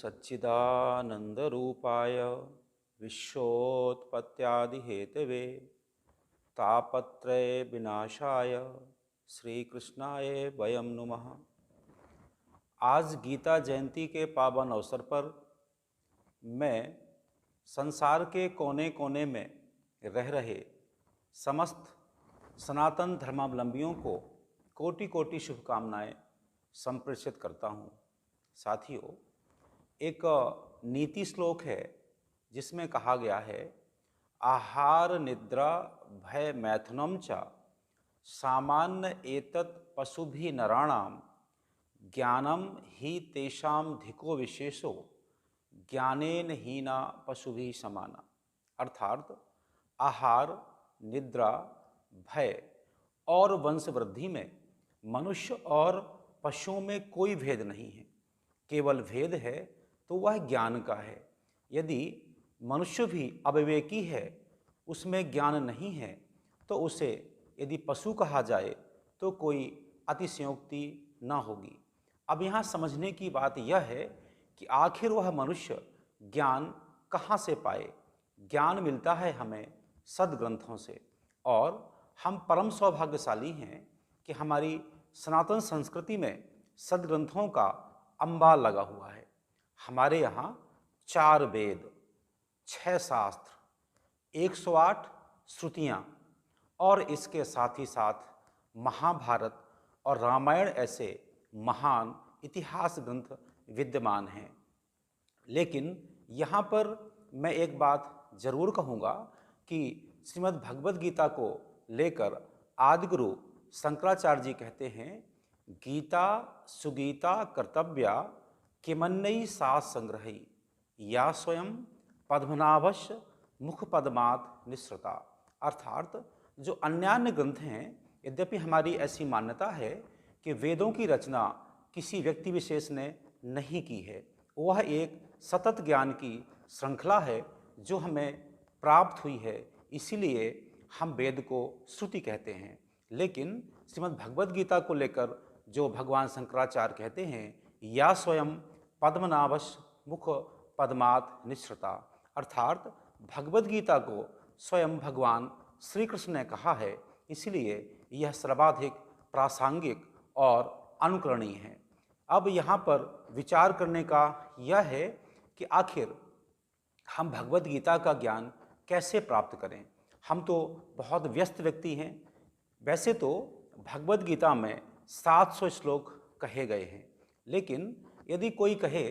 सच्चिदानंदरूपाय विश्वोत्पत्त्यादिहेतवे तापत्रय विनाशाय श्रीकृष्णाय वयं नुमः। आज गीता जयंती के पावन अवसर पर मैं संसार के कोने कोने में रह रहे समस्त सनातन धर्मावलंबियों को कोटि कोटि शुभकामनाएं संप्रेषित करता हूँ। साथियों, एक नीति श्लोक है जिसमें कहा गया है, आहार निद्रा भय मैथुनम च सामान्य एतत् पशुभिः नराणाम ज्ञानम ही तेषाम धिको विशेषो ज्ञानेन हीना पशुभिः समाना। अर्थात आहार, निद्रा, भय और वंश वृद्धि में मनुष्य और पशुओं में कोई भेद नहीं है। केवल भेद है तो वह ज्ञान का है। यदि मनुष्य भी अविवेकी है, उसमें ज्ञान नहीं है, तो उसे यदि पशु कहा जाए तो कोई अतिशयोक्ति न होगी। अब यहाँ समझने की बात यह है कि आखिर वह मनुष्य ज्ञान कहाँ से पाए। ज्ञान मिलता है हमें सद्ग्रंथों से, और हम परम सौभाग्यशाली हैं कि हमारी सनातन संस्कृति में सद्ग्रंथों का अंबार लगा हुआ है। हमारे यहाँ 4 वेद, 6 शास्त्र, 108 श्रुतियाँ और इसके साथ ही साथ महाभारत और रामायण ऐसे महान इतिहास ग्रंथ विद्यमान हैं। लेकिन यहाँ पर मैं एक बात जरूर कहूँगा कि श्रीमद् भगवद गीता को लेकर आदिगुरु शंकराचार्य जी कहते हैं, गीता सुगीता कर्तव्या किमन्यई सा संग्रही या स्वयं पद्मनाभस्य मुख पद्मात् निःसृता। अर्थात जो अन्यान्य ग्रंथ हैं, यद्यपि हमारी ऐसी मान्यता है कि वेदों की रचना किसी व्यक्ति विशेष ने नहीं की है, वह एक सतत ज्ञान की श्रृंखला है जो हमें प्राप्त हुई है, इसीलिए हम वेद को श्रुति कहते हैं। लेकिन श्रीमद् भगवद गीता को लेकर जो भगवान शंकराचार्य कहते हैं, या स्वयं पद्मनाभस्य मुख पद्मात् निःसृता, अर्थात भगवद गीता को स्वयं भगवान श्री कृष्ण ने कहा है, इसलिए यह सर्वाधिक प्रासंगिक और अनुकरणीय है। अब यहाँ पर विचार करने का यह है कि आखिर हम भगवद गीता का ज्ञान कैसे प्राप्त करें। हम तो बहुत व्यस्त व्यक्ति हैं। वैसे तो भगवद गीता में 700 श्लोक कहे गए हैं, लेकिन यदि कोई कहे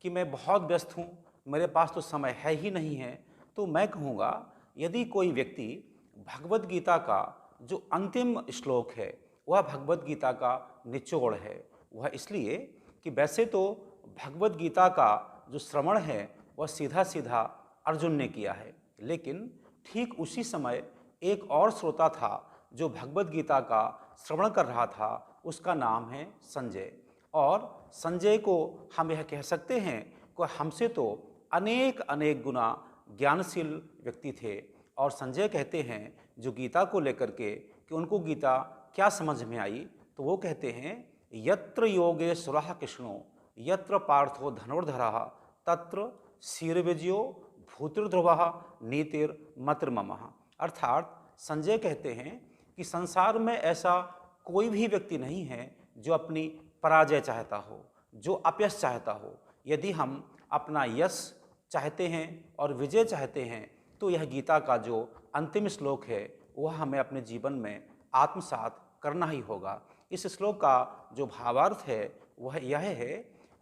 कि मैं बहुत व्यस्त हूँ, मेरे पास तो समय है ही नहीं है, तो मैं कहूँगा, यदि कोई व्यक्ति भगवद गीता का जो अंतिम श्लोक है वह भगवद गीता का निचोड़ है, वह इसलिए कि वैसे तो भगवद गीता का जो श्रवण है वह सीधा सीधा अर्जुन ने किया है, लेकिन ठीक उसी समय एक और श्रोता था जो भगवद गीता का श्रवण कर रहा था, उसका नाम है संजय। और संजय को हम यह कह सकते हैं कि हमसे तो अनेक अनेक गुना ज्ञानशील व्यक्ति थे। और संजय कहते हैं जो गीता को लेकर के कि उनको गीता क्या समझ में आई, तो वो कहते हैं, यत्र योगेश्वरः कृष्णो यत्र पार्थो धनुर्धरः तत्र शीर्विजयो भूतिर्ध्रुवः नीतिर्मतिर्ममः। अर्थात संजय कहते हैं कि संसार में ऐसा कोई भी व्यक्ति नहीं है जो अपनी पराजय चाहता हो, जो अपयश चाहता हो। यदि हम अपना यश चाहते हैं और विजय चाहते हैं, तो यह गीता का जो अंतिम श्लोक है वह हमें अपने जीवन में आत्मसात करना ही होगा। इस श्लोक का जो भावार्थ है वह यह है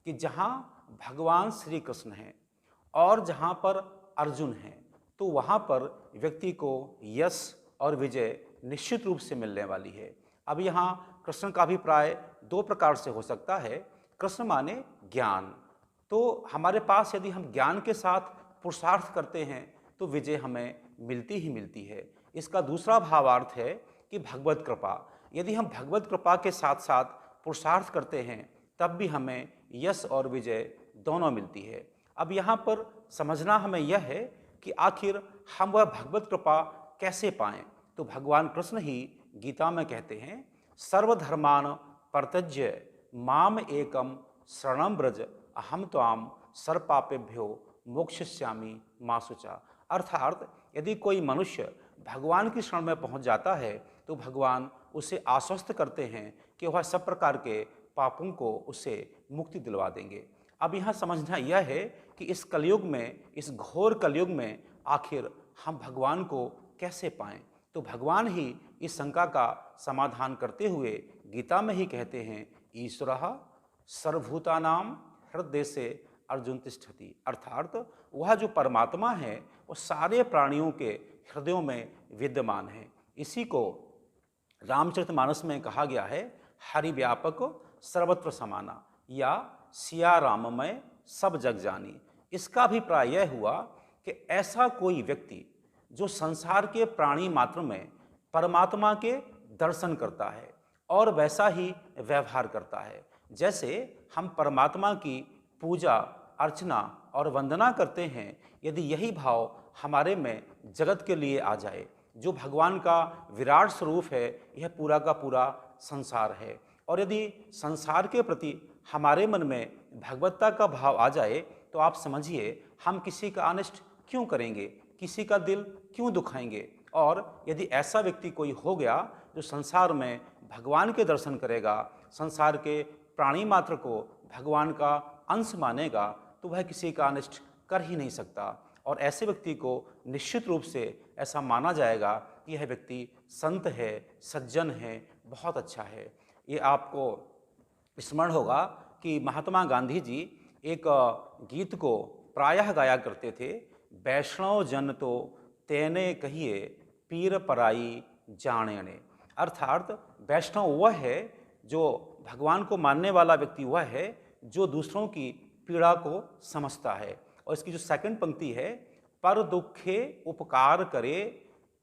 कि जहाँ भगवान श्री कृष्ण हैं और जहाँ पर अर्जुन हैं, तो वहाँ पर व्यक्ति को यश और विजय निश्चित रूप से मिलने वाली है। अब यहाँ कृष्ण का अभिप्राय 2 प्रकार से हो सकता है। कृष्ण माने ज्ञान, तो हमारे पास यदि हम ज्ञान के साथ पुरुषार्थ करते हैं तो विजय हमें मिलती ही मिलती है। इसका दूसरा भावार्थ है कि भगवत कृपा, यदि हम भगवत कृपा के साथ साथ पुरुषार्थ करते हैं तब भी हमें यश और विजय दोनों मिलती है। अब यहाँ पर समझना हमें यह है कि आखिर हम वह भगवत कृपा कैसे पाएं। तो भगवान कृष्ण ही गीता में कहते हैं, सर्वधर्मान परित्यज्य माम एकम शरणं व्रज अहम त्वाम सर्वपापेभ्यो मोक्षयिष्यामि मा शुचा। अर्थात यदि कोई मनुष्य भगवान की शरण में पहुंच जाता है तो भगवान उसे आश्वस्त करते हैं कि वह सब प्रकार के पापों को उसे मुक्ति दिलवा देंगे। अब यहाँ समझना यह है कि इस कलयुग में, इस घोर कलयुग में आखिर हम भगवान को कैसे पाएं। तो भगवान ही इस शंका का समाधान करते हुए गीता में ही कहते हैं, ईश्वरः सर्वभूतानां हृदय से अर्जुन तिष्ठति। अर्थात वह जो परमात्मा है वो सारे प्राणियों के हृदयों में विद्यमान है। इसी को रामचरितमानस में कहा गया है, हरि व्यापक सर्वत्र समाना या सिया राममय सब जग जानी। इसका अभिप्राय यह हुआ कि ऐसा कोई व्यक्ति जो संसार के प्राणी मात्र में परमात्मा के दर्शन करता है और वैसा ही व्यवहार करता है। जैसे हम परमात्मा की पूजा अर्चना और वंदना करते हैं, यदि यही भाव हमारे में जगत के लिए आ जाए, जो भगवान का विराट स्वरूप है यह पूरा का पूरा संसार है, और यदि संसार के प्रति हमारे मन में भगवत्ता का भाव आ जाए तो आप समझिए हम किसी का अनिष्ट क्यों करेंगे, किसी का दिल क्यों दुखाएंगे। और यदि ऐसा व्यक्ति कोई हो गया जो संसार में भगवान के दर्शन करेगा, संसार के प्राणी मात्र को भगवान का अंश मानेगा, तो वह किसी का अनिष्ट कर ही नहीं सकता। और ऐसे व्यक्ति को निश्चित रूप से ऐसा माना जाएगा कि यह व्यक्ति संत है, सज्जन है, बहुत अच्छा है। ये आपको स्मरण होगा कि महात्मा गांधी जी एक गीत को प्रायः गाया करते थे, वैष्णव जन तो तेने कहिए पीर पराई जानेने। अर्थात वैष्णव वह है, जो भगवान को मानने वाला व्यक्ति वह है जो दूसरों की पीड़ा को समझता है। और इसकी जो सेकंड पंक्ति है, पर दुखे उपकार करे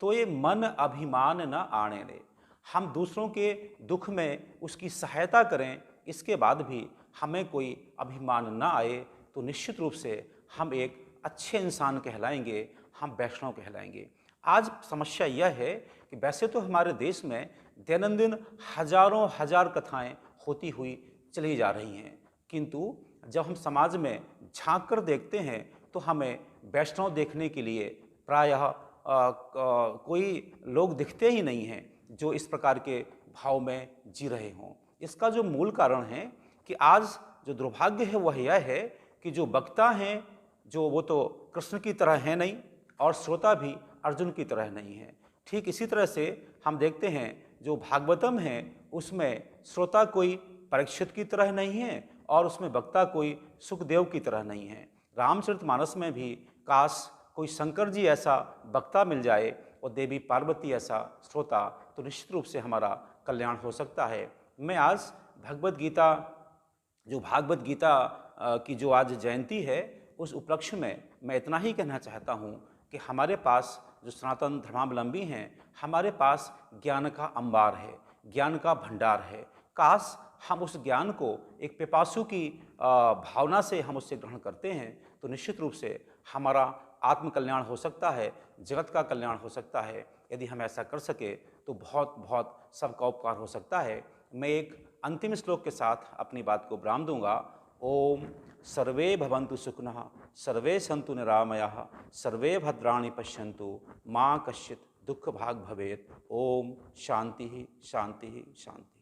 तो ये मन अभिमान न आने दे। हम दूसरों के दुख में उसकी सहायता करें, इसके बाद भी हमें कोई अभिमान न आए, तो निश्चित रूप से हम एक अच्छे इंसान कहलाएंगे, हम वैष्णव कहलाएंगे। आज समस्या यह है कि वैसे तो हमारे देश में दैनंदिन हजारों हजार कथाएं होती हुई चली जा रही हैं, किंतु जब हम समाज में झांक कर देखते हैं तो हमें वैष्णव देखने के लिए प्रायः कोई लोग दिखते ही नहीं हैं जो इस प्रकार के भाव में जी रहे हों। इसका जो मूल कारण है कि आज जो दुर्भाग्य है वह यह है कि जो वक्ता हैं, जो वो तो कृष्ण की तरह है नहीं और श्रोता भी अर्जुन की तरह नहीं है। ठीक इसी तरह से हम देखते हैं जो भागवतम है उसमें श्रोता कोई परीक्षित की तरह नहीं है और उसमें वक्ता कोई सुखदेव की तरह नहीं है। रामचरितमानस में भी काश कोई शंकर जी ऐसा वक्ता मिल जाए और देवी पार्वती ऐसा श्रोता, तो निश्चित रूप से हमारा कल्याण हो सकता है। मैं आज भागवत गीता की जो आज जयंती है उस उपलक्ष्य में मैं इतना ही कहना चाहता हूँ कि हमारे पास जो सनातन धर्मावलंबी हैं, हमारे पास ज्ञान का अंबार है, ज्ञान का भंडार है। काश हम उस ज्ञान को एक पिपासु की भावना से हम उससे ग्रहण करते हैं तो निश्चित रूप से हमारा आत्म कल्याण हो सकता है, जगत का कल्याण हो सकता है। यदि हम ऐसा कर सके तो बहुत बहुत सबका उपकार हो सकता है। मैं एक अंतिम श्लोक के साथ अपनी बात को विराम दूंगा। ओम सर्वे भवन्तु सुखिनः, सर्वे सन्तु निरामयाः, सर्वे भद्राणि पश्यन्तु, माँ कश्चित् दुःख भाग् भवेत्। ओम शांति शांति शांति।